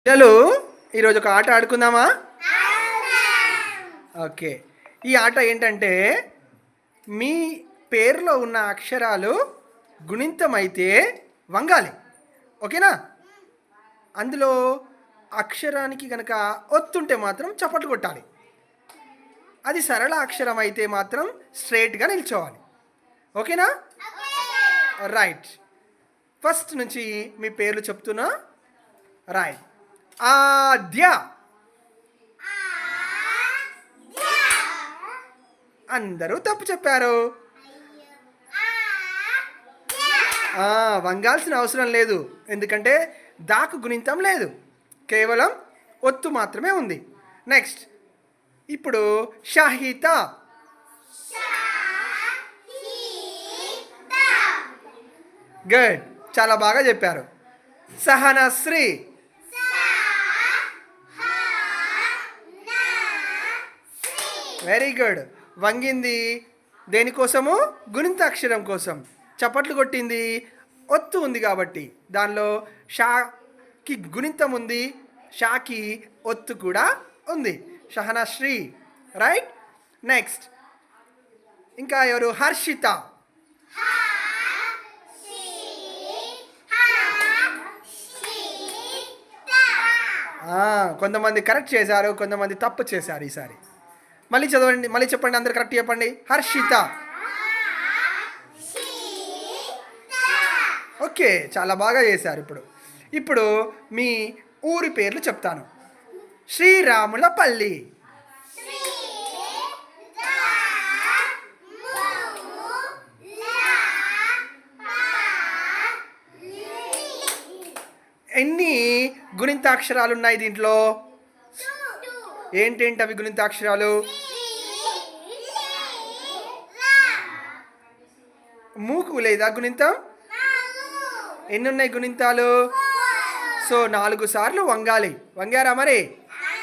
పిల్లలు ఈరోజు ఒక ఆట ఆడుకుందామా? ఓకే. ఈ ఆట ఏంటంటే మీ పేరులో ఉన్న అక్షరాలు గుణింతమైతే వంగాలి. ఓకేనా? అందులో అక్షరానికి కనుక ఒత్తుంటే మాత్రం చప్పట్లు కొట్టాలి. అది సరళ అక్షరం అయితే మాత్రం స్ట్రైట్గా నిల్చోవాలి. ఓకేనా? రైట్. ఫస్ట్ నుంచి మీ పేర్లు చెప్తున్నా. రైట్. ఆద్య. అందరూ తప్పు చెప్పారు. వంగాల్సిన అవసరం లేదు, ఎందుకంటే దాకు గుణింతం లేదు, కేవలం ఒత్తు మాత్రమే ఉంది. నెక్స్ట్ ఇప్పుడు షాహిత. గుడ్, చాలా బాగా చెప్పారు. సహనశ్రీ. Very good. వంగింది దేనికోసము? గుణింతాక్షరం కోసం. చప్పట్లు కొట్టింది ఒత్తు ఉంది కాబట్టి. దానిలో షాకి గుణింతం ఉంది, షాకి ఒత్తు కూడా ఉంది. షహనశ్రీ. రైట్. నెక్స్ట్ ఇంకా ఎవరు? హర్షిత. కొంతమంది కరెక్ట్ చేశారు, కొంతమంది తప్పు చేశారు. ఈసారి మళ్ళీ చదవండి, మళ్ళీ చెప్పండి, అందరు కరెక్ట్ చెప్పండి. హర్షిత. ఓకే, చాలా బాగా చేశారు. ఇప్పుడు మీ ఊరి పేర్లు చెప్తాను. శ్రీరాములపల్లి. ఎన్ని గుణింతాక్షరాలు ఉన్నాయి దీంట్లో? ఏంటేంటి అవి గుణింతాక్షరాలు? మూకు లేదా గుణింతం? ఎన్ని ఉన్నాయి గుణింతాలు? సో 4 సార్లు వంగాలి. వంగారా మరి?